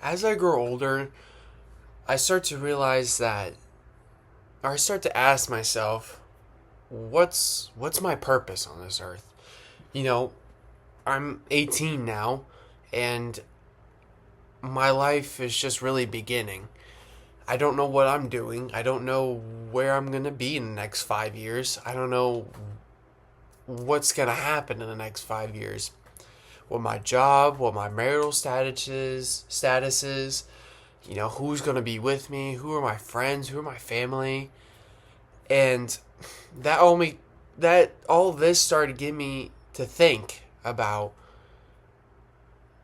as I grow older, I start to realize that, or I start to ask myself, what's my purpose on this earth? You know, I'm 18 now, and my life is just really beginning. I don't know what I'm doing. I don't know where I'm going to be in the next 5 years. I don't know what's going to happen in the next 5 years. What my job, what my marital status is, who's going to be with me, who are my friends, who are my family. And that only that all this started getting me to think about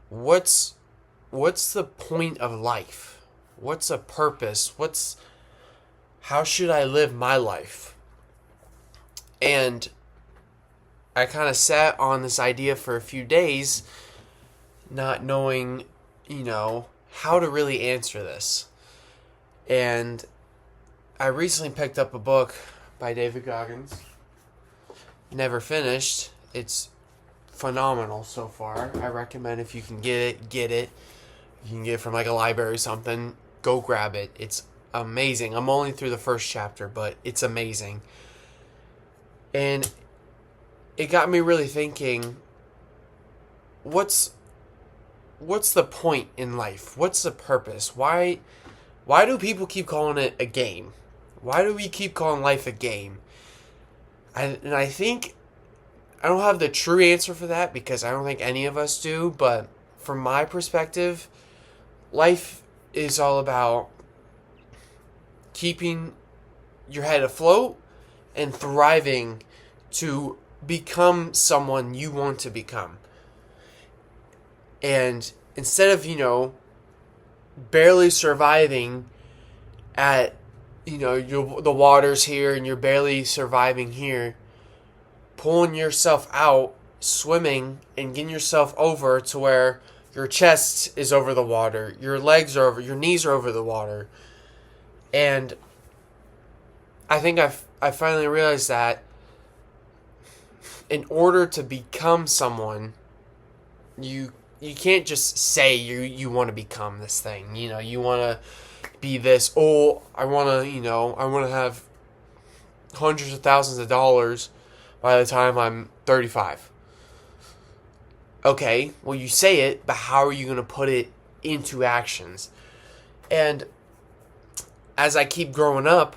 what's the point of life? What's a purpose? How should I live my life? And I kind of sat on this idea for a few days, not knowing, how to really answer this. And I recently picked up a book by David Goggins. Never finished. It's phenomenal so far. I recommend if you can get it, get it. If you can get it from like a library or something, go grab it. It's amazing. I'm only through the first chapter, but it's amazing. And it got me really thinking, what's the point in life? What's the purpose? Why do people keep calling it a game? Why do we keep calling life a game? I think I don't have the true answer for that because I don't think any of us do, but from my perspective, life is all about keeping your head afloat and thriving to become someone you want to become. And instead of, barely surviving at, the water's here and you're barely surviving here, pulling yourself out, swimming, and getting yourself over to where your chest is over the water, your legs are over, your knees are over the water. And I think I finally realized that in order to become someone, you can't just say you want to become this thing. You want to be this. Oh, I want to have hundreds of thousands of dollars by the time I'm 35. Okay, well, you say it, but how are you going to put it into actions? And as I keep growing up,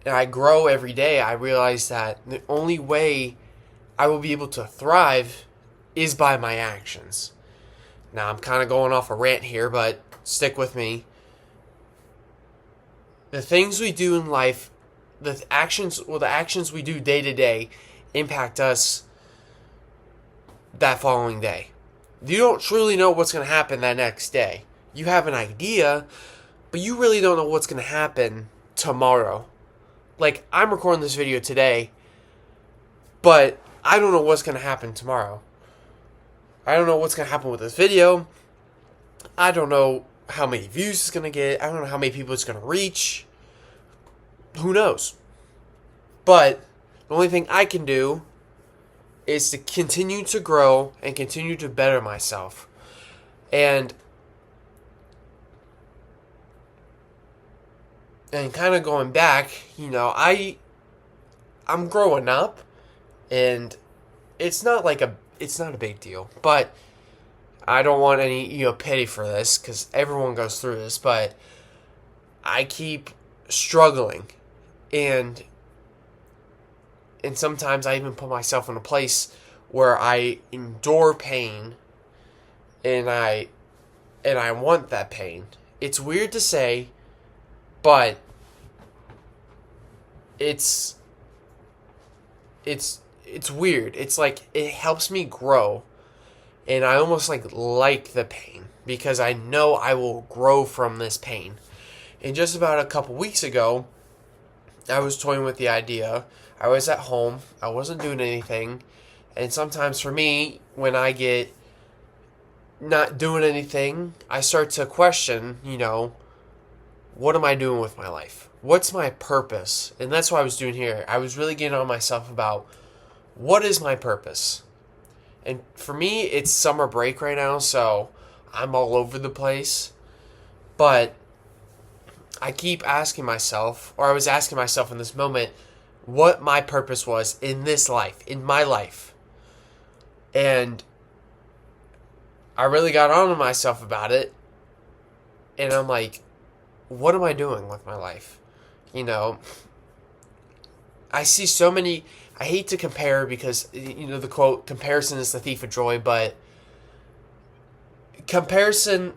and I grow every day, I realize that the only way I will be able to thrive is by my actions. Now, I'm kind of going off a rant here, but stick with me. The things we do in life, the actions we do day to day impact us that following day. You don't truly know what's going to happen that next day. You have an idea, but you really don't know what's going to happen tomorrow. Like, I'm recording this video today, but I don't know what's going to happen tomorrow. I don't know what's going to happen with this video. I don't know how many views it's going to get. I don't know how many people it's going to reach. Who knows? But the only thing I can do is to continue to grow and continue to better myself. And kind of going back, I'm growing up, and it's not a big deal, but I don't want any, pity for this, because everyone goes through this, but I keep struggling, and sometimes I even put myself in a place where I endure pain, and I want that pain. It's weird to say, but it's weird. It's like it helps me grow, and I almost like the pain because I know I will grow from this pain. And just about a couple weeks ago, I was toying with the idea. I was at home. I wasn't doing anything. And sometimes for me, when I get not doing anything, I start to question, what am I doing with my life? What's my purpose? And that's what I was doing here. I was really getting on myself about what is my purpose? And for me, it's summer break right now, so I'm all over the place. But I keep asking myself, or I was asking myself in this moment, what my purpose was in this life, in my life. And I really got on to myself about it. And I'm like, what am I doing with my life? You know, I see so many. I hate to compare because, you know, the quote, comparison is the thief of joy, but comparison,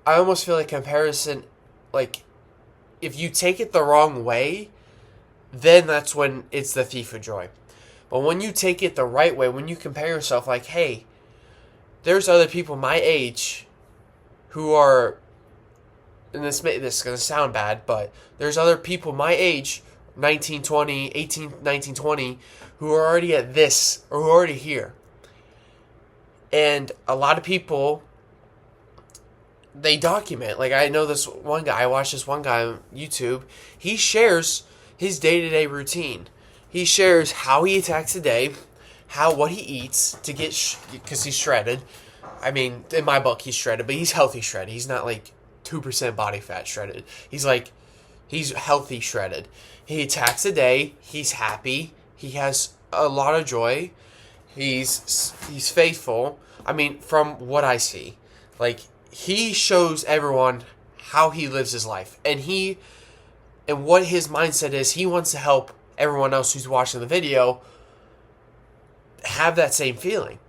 I almost feel like comparison, like, if you take it the wrong way, then that's when it's the thief of joy. But when you take it the right way, when you compare yourself, like, hey, there's other people my age who are, and this is going to sound bad, but there's other people my age, 19, 20, 18, 19, 20, who are already at this, or who are already here. And a lot of people, they document. Like, I know this one guy, I watched this one guy on YouTube, he shares his day-to-day routine. He shares how he attacks the day, what he eats to get, because he's shredded. I mean, in my book, he's shredded, but he's healthy shredded. He's not like 2% body fat shredded. He's healthy shredded. He attacks the day. He's happy. He has a lot of joy. He's faithful. I mean, from what I see, like, he shows everyone how he lives his life, and what his mindset is. He wants to help everyone else who's watching the video have that same feeling.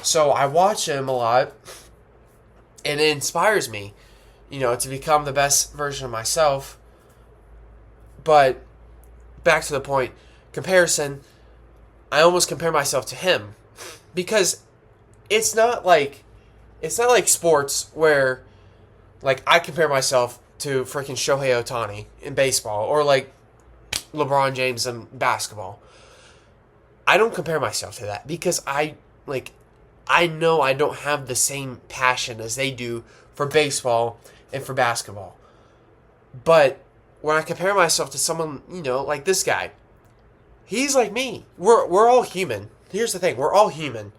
So I watch him a lot, and it inspires me, you know, to become the best version of myself. But back to the point, comparison, I almost compare myself to him, because it's not like sports where, like, I compare myself to freaking Shohei Ohtani in baseball, or like LeBron James in basketball. I don't compare myself to that, because I know I don't have the same passion as they do for baseball and for basketball. But when I compare myself to someone, you know, like this guy, he's like me. We're all human. Here's the thing, we're all human.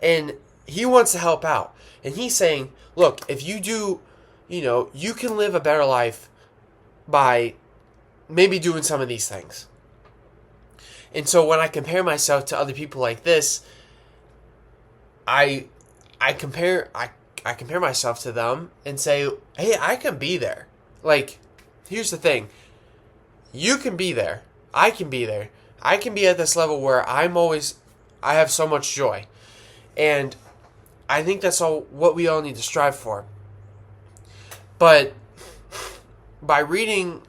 And he wants to help out. And he's saying, look, if you do, you know, you can live a better life by maybe doing some of these things. And so when I compare myself to other people like this, I compare myself to them and say, hey, I can be there. Like, here's the thing. You can be there. I can be there. I can be at this level where I have so much joy. And I think that's what we all need to strive for. But by reading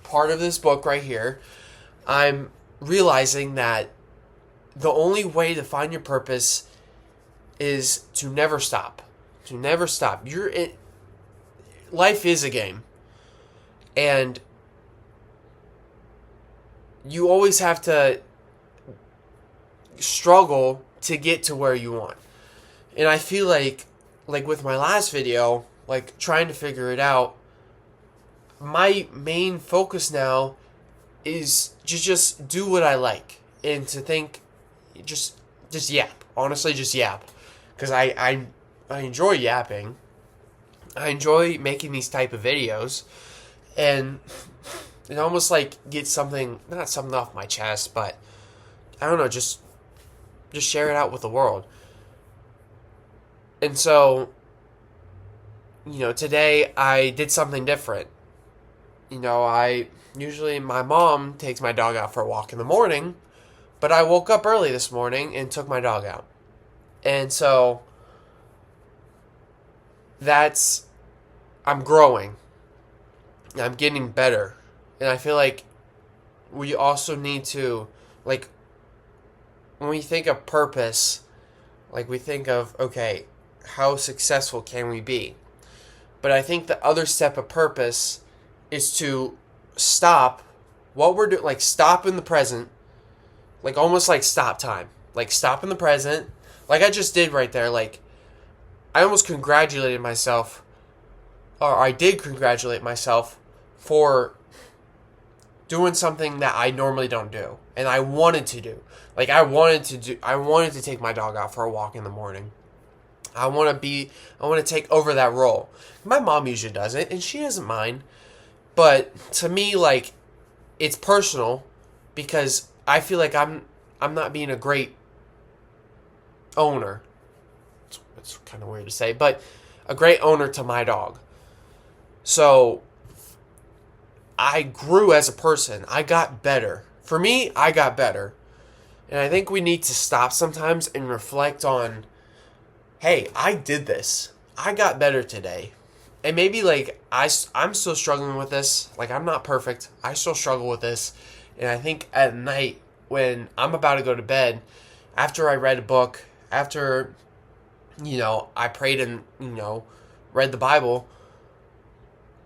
part of this book right here, I'm realizing that the only way to find your purpose is to never stop. To never stop. Life is a game. And you always have to struggle to get to where you want. And I feel like with my last video, like, trying to figure it out, my main focus now is to just do what I like, and to think, just yap. Honestly, just yap. Because I enjoy yapping. I enjoy making these type of videos. And it almost like get something, not something off my chest, but I don't know, just share it out with the world. And so, you know, today I did something different. You know, usually my mom takes my dog out for a walk in the morning, but I woke up early this morning and took my dog out. And so I'm growing. I'm getting better. And I feel like we also need to, like, when we think of purpose, like, we think of, okay, how successful can we be? But I think the other step of purpose is to stop what we're doing, like, stop in the present, like, almost like stop time. Like, stop in the present, like I just did right there. Like, I almost congratulated myself, or I did congratulate myself for doing something that I normally don't do, and I wanted to do. Like, I wanted to take my dog out for a walk in the morning. I want to take over that role. My mom usually does it, and she doesn't mind. But to me, like, it's personal because I feel like I'm not being a great owner. It's kind of weird to say, but a great owner to my dog. So I grew as a person. I got better. For me, I got better. And I think we need to stop sometimes and reflect on, hey, I did this. I got better today. And maybe like I'm still struggling with this. Like, I'm not perfect. I still struggle with this. And I think at night when I'm about to go to bed, after I read a book, after, I prayed and, read the Bible,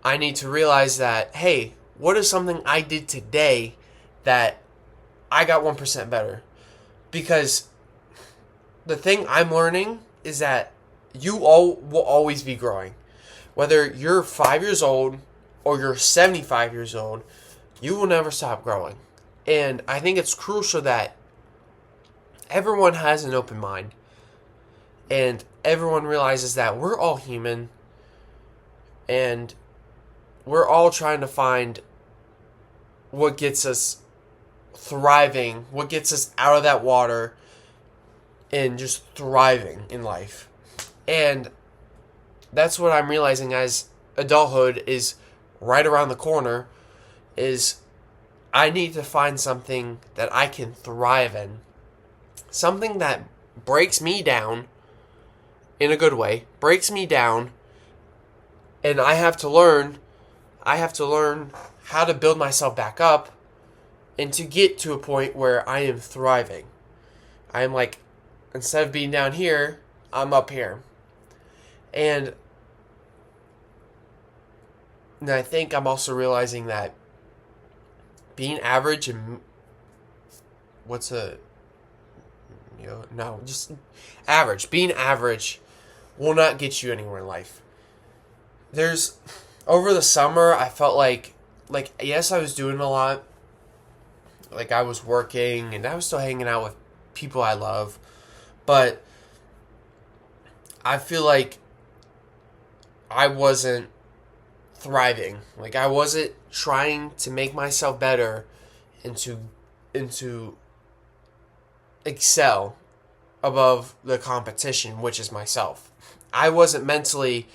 I need to realize that, hey, what is something I did today that I got 1% better? Because the thing I'm learning is that you all will always be growing. Whether you're 5 years old or you're 75 years old, you will never stop growing. And I think it's crucial that everyone has an open mind. And everyone realizes that we're all human. And we're all trying to find what gets us thriving, what gets us out of that water and just thriving in life. And that's what I'm realizing as adulthood is right around the corner, is I need to find something that I can thrive in. Something that breaks me down in a good way, breaks me down, and I have to learn how to build myself back up and to get to a point where I am thriving. I am like, instead of being down here, I'm up here. And I think I'm also realizing that being average and just average. Being average will not get you anywhere in life. Over the summer, I felt like yes, I was doing a lot. Like, I was working and I was still hanging out with people I love. But I feel like I wasn't thriving. Like, I wasn't trying to make myself better and to excel above the competition, which is myself. I wasn't mentally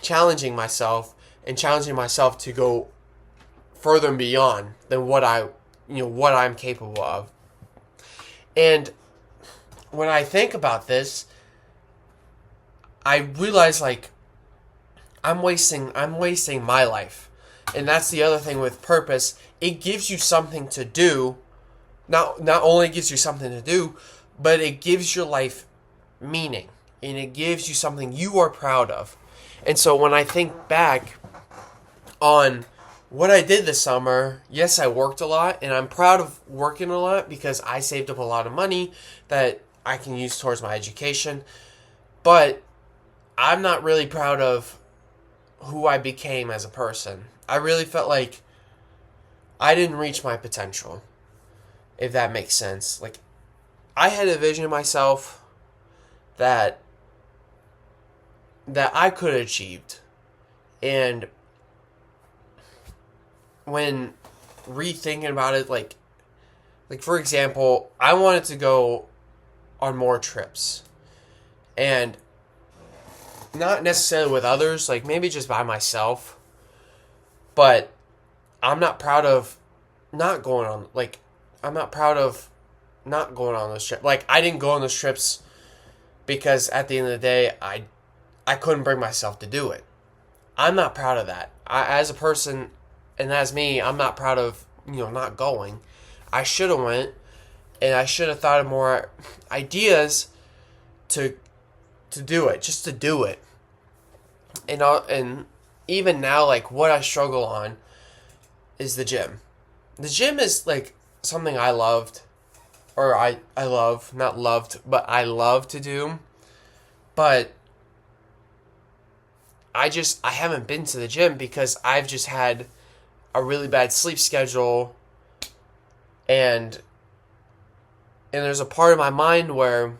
challenging myself and challenging myself to go further and beyond than what I'm capable of. And when I think about this, I realize, like, I'm wasting my life. And that's the other thing with purpose. It gives you something to do. Not only gives you something to do, but it gives your life meaning. And it gives you something you are proud of. And so when I think back on what I did this summer, yes, I worked a lot, and I'm proud of working a lot because I saved up a lot of money that I can use towards my education. But I'm not really proud of who I became as a person. I really felt like I didn't reach my potential, if that makes sense. Like, I had a vision of myself that I could have achieved. And when rethinking about it, like for example, I wanted to go on more trips. And not necessarily with others, like maybe just by myself. But I'm not proud of not going on those trips. Like, I didn't go on those trips because at the end of the day, I couldn't bring myself to do it. I'm not proud of that. As a person, and as me, I'm not proud of, not going. I should have went, and I should have thought of more ideas to do it, just to do it. And even now, like, what I struggle on is the gym. The gym is, like, something I loved, or I love, not loved, but I love to do. But I haven't been to the gym because I've just had a really bad sleep schedule, and And there's a part of my mind where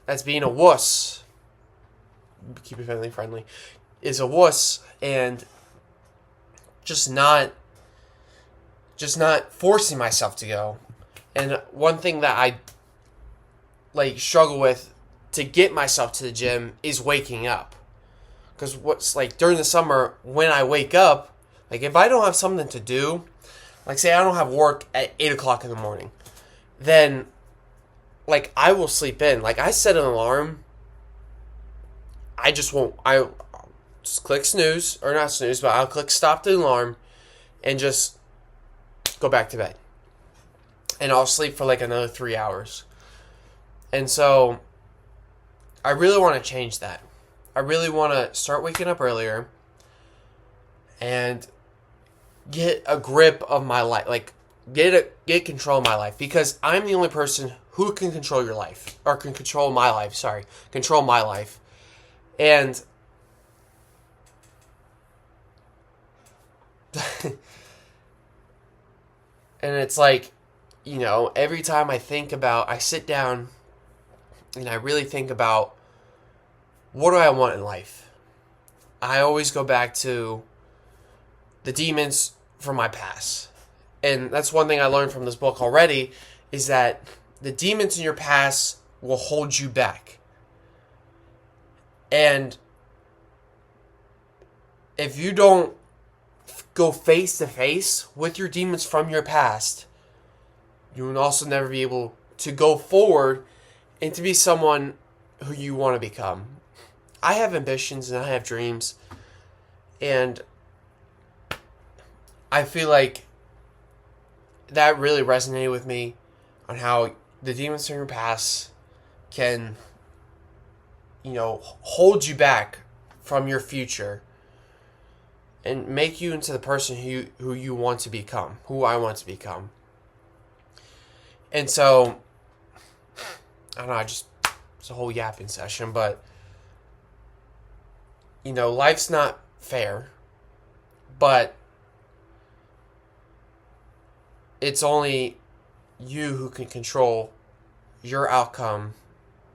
that's being a wuss. Keep it friendly. Is a wuss and just not forcing myself to go. And one thing that I struggle with to get myself to the gym is waking up. Because what's during the summer when I wake up, if I don't have something to do, say I don't have work at 8 o'clock in the morning, then I will sleep in. I set an alarm. I just click snooze, or not snooze, but I'll click stop the alarm and just go back to bed. And I'll sleep for another 3 hours. And so I really want to change that. I really want to start waking up earlier and get a grip of my life. Get control of my life. Because I'm the only person who can control your life. Or can control my life, sorry. Control my life. And and it's every time I sit down and I really think about what do I want in life, I always go back to the demons from my past. And that's one thing I learned from this book already, is that the demons in your past will hold you back. And if you don't go face to face with your demons from your past, you will also never be able to go forward and to be someone who you want to become. I have ambitions and I have dreams, and I feel like that really resonated with me on how the demons from your past can, hold you back from your future and make you into the person who you want to become, who I want to become. And so, I don't know, it's a whole yapping session, but, life's not fair, but it's only you who can control your outcome,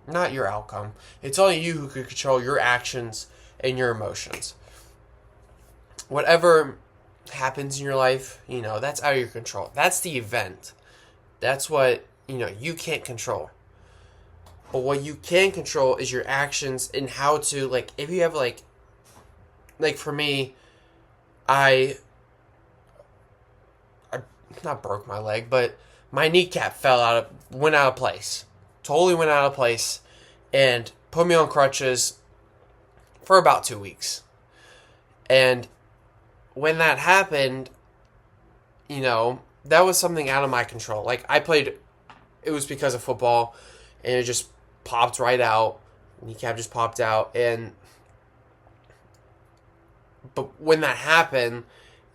not your outcome. It's only you who can control your actions and your emotions. Whatever happens in your life, that's out of your control. That's the event. That's what, you can't control. But what you can control is your actions and how to, if you have, for me, I not broke my leg, but my kneecap went out of place. Totally went out of place and put me on crutches for about 2 weeks. And when that happened, that was something out of my control. It was because of football, and it just popped right out. Kneecap just popped out, but when that happened,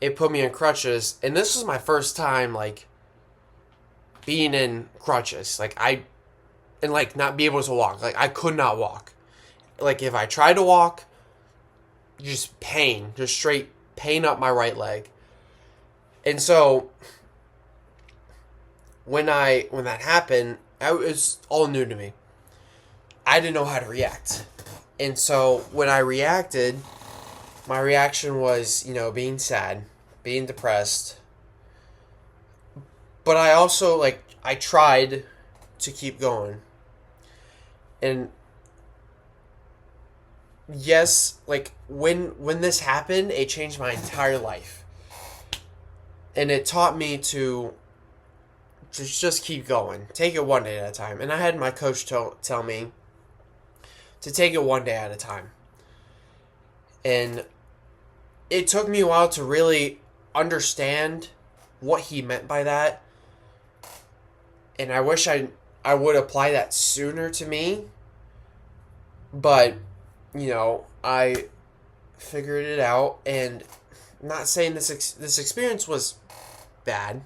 it put me in crutches, and this was my first time, being in crutches. Not be able to walk. I could not walk. If I tried to walk, just pain, just straight pain up my right leg. And so when that happened, it was all new to me. I didn't know how to react. And so when I reacted, my reaction was, being sad, being depressed. But I also, I tried to keep going. And yes, when this happened, it changed my entire life. And it taught me to just keep going. Take it one day at a time. And I had my coach tell me to take it one day at a time. And it took me a while to really understand what he meant by that. And I wish I would apply that sooner to me. But, I figured it out. And I'm not saying this experience was bad.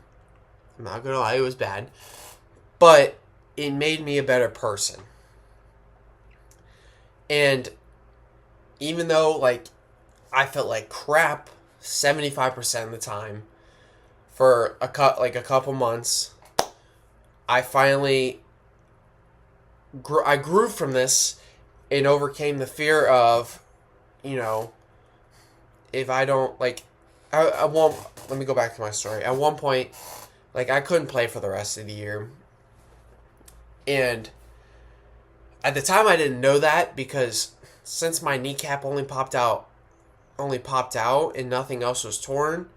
I'm not going to lie, it was bad. But it made me a better person. And even though, I felt like crap 75% of the time for a couple months, I finally I grew from this and overcame the fear of, you know, if I don't, like, I won't, let me go back to my story. At one point, like, I couldn't play for the rest of the year. And at the time, I didn't know that because since my kneecap only popped out and nothing else was torn,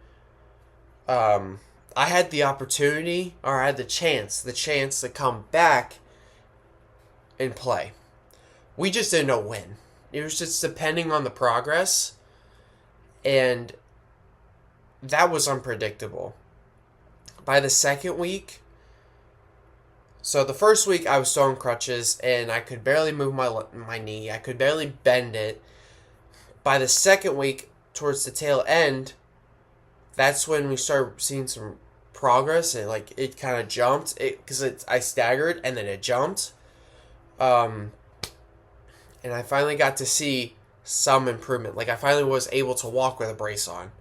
I had the opportunity, or I had the chance to come back and play. We just didn't know when. It was just depending on the progress, and that was unpredictable. By the second week, so the first week I was still on crutches and I could barely move my knee. I could barely bend it. By the second week, towards the tail end, that's when we started seeing some progress, and like it kind of jumped because I staggered and then it jumped. And I finally got to see some improvement. Like I finally was able to walk with a brace on.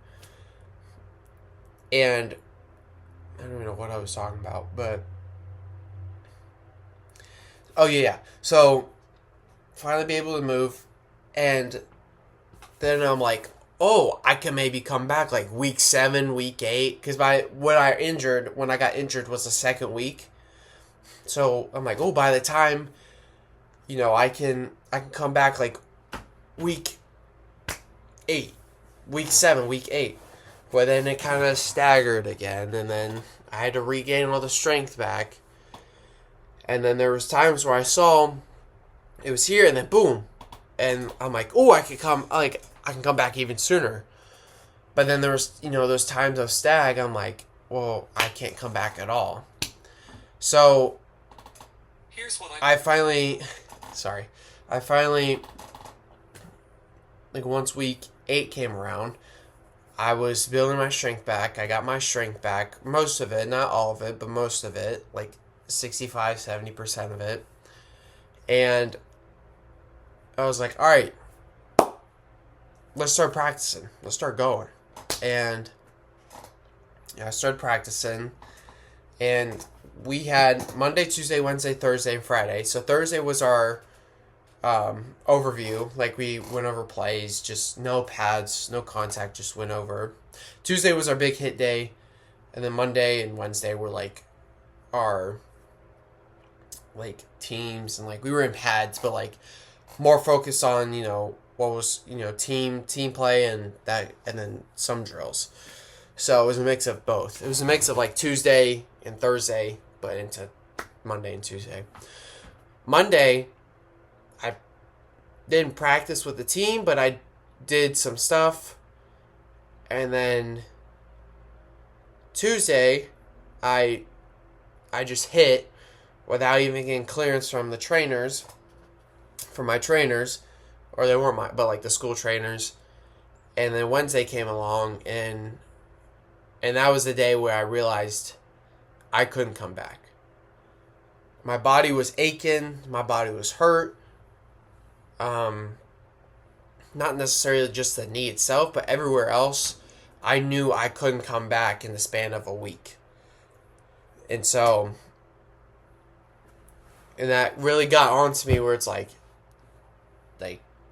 And I don't even know what I was talking about, but oh yeah. So finally be able to move, and then I'm like, oh, I can maybe come back like week 7, week 8, because when I got injured was the second week. So I'm like, oh, by the time, I can come back like week 8, week 7, week 8. But then it kind of staggered again, and then I had to regain all the strength back. And then there was times where I saw it was here, and then boom, and I'm like, oh, I can come back even sooner. But then there was, those times of stag, I'm like, well, I can't come back at all. So I finally, like once week 8 came around, I was building my strength back. I got my strength back, most of it, not all of it, but most of it, like 65, 70% of it. And I was like, all right, let's start practicing. Let's start going. And I started practicing. And we had Monday, Tuesday, Wednesday, Thursday, and Friday. So Thursday was our overview. Like we went over plays, just no pads, no contact, just went over. Tuesday was our big hit day. And then Monday and Wednesday were like our like teams, and like we were in pads, but like more focused on, what was, team play and that, and then some drills. So it was a mix of both. It was a mix of like Tuesday and Thursday, but into Monday and Tuesday. Monday, I didn't practice with the team, but I did some stuff. And then Tuesday, I just hit without even getting clearance from the trainers, from my trainers, or they weren't but like the school trainers. And then Wednesday came along, and that was the day where I realized I couldn't come back. My body was aching, my body was hurt. Not necessarily just the knee itself, but everywhere else, I knew I couldn't come back in the span of a week. And so, and that really got on to me where it's like,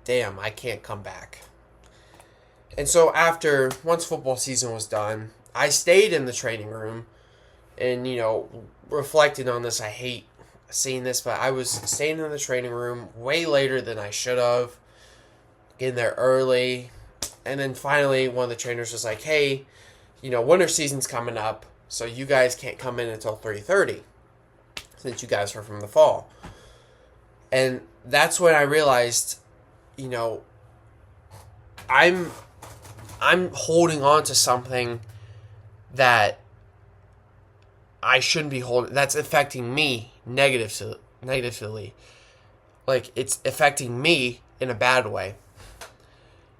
damn, I can't come back. And so once football season was done, I stayed in the training room and, reflecting on this. I hate seeing this, but I was staying in the training room way later than I should have, getting there early. And then finally, one of the trainers was like, hey, winter season's coming up, so you guys can't come in until 3:30 since you guys are from the fall. And that's when I realized, I'm holding on to something that I shouldn't be holding. That's affecting me negatively. Like, it's affecting me in a bad way.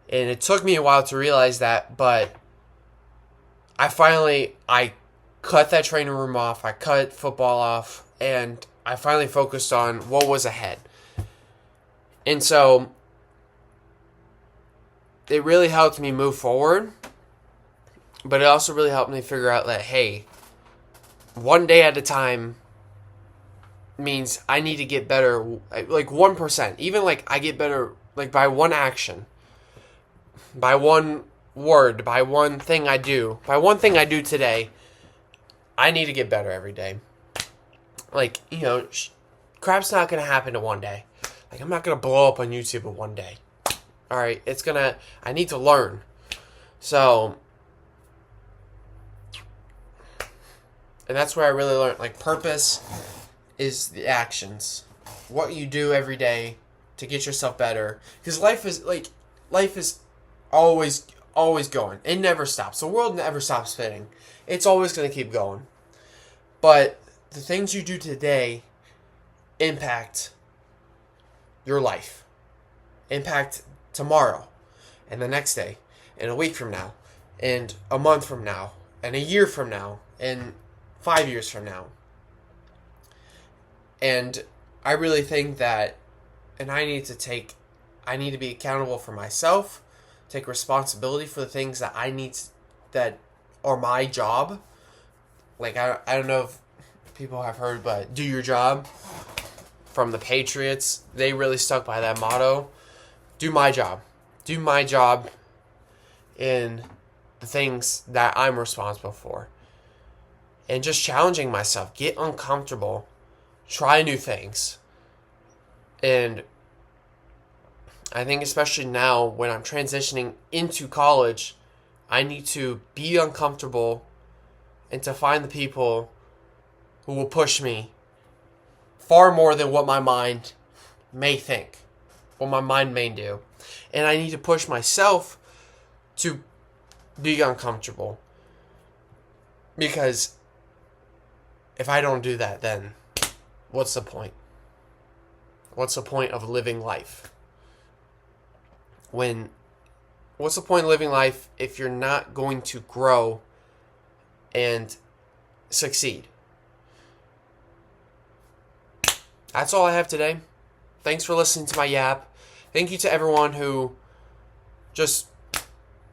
And it took me a while to realize that, but I cut that training room off. I cut football off, and I finally focused on what was ahead. And so it really helped me move forward, but it also really helped me figure out that, hey, one day at a time, means I need to get better, like 1%. Even like I get better like by one action, by one word, by one thing I do, by one thing I do today. I need to get better every day. Like, crap's not going to happen in one day. Like, I'm not going to blow up on YouTube in one day. All right, I need to learn. So, and that's where I really learned, like, purpose is the actions. What you do every day to get yourself better. Because life is always going. It never stops. The world never stops spinning. It's always going to keep going. But the things you do today impact your life. Impact tomorrow. And the next day. And a week from now. And a month from now. And a year from now. And 5 years from now. And I really think that, and I need to be accountable for myself, take responsibility for the things that that are my job. Like, I don't know if people have heard, but do your job from the Patriots. They really stuck by that motto. Do my job. Do my job in the things that I'm responsible for. And just challenging myself. Get uncomfortable. Try new things. And I think especially now when I'm transitioning into college, I need to be uncomfortable and to find the people who will push me far more than what my mind may think, what my mind may do. And I need to push myself to be uncomfortable. Because if I don't do that, then what's the point? What's the point of living life? What's the point of living life if you're not going to grow and succeed? That's all I have today. Thanks for listening to my yap. Thank you to everyone who just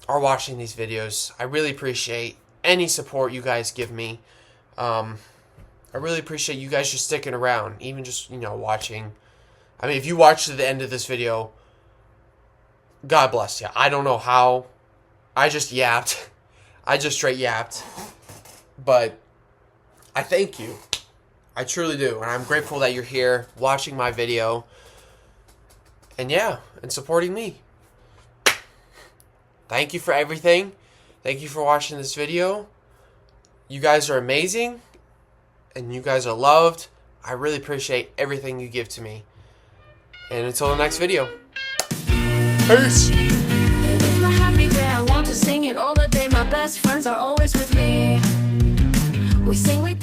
are watching these videos. I really appreciate any support you guys give me. I really appreciate you guys just sticking around, even just, watching. I mean, if you watch to the end of this video, God bless you. I don't know how. I just yapped. I just straight yapped. But I thank you. I truly do. And I'm grateful that you're here watching my video. And and supporting me. Thank you for everything. Thank you for watching this video. You guys are amazing. And you guys are loved. I really appreciate everything you give to me. And until the next video. Peace. It's my happy day. I want to sing it all the day. My best friends are always with me. We sing, we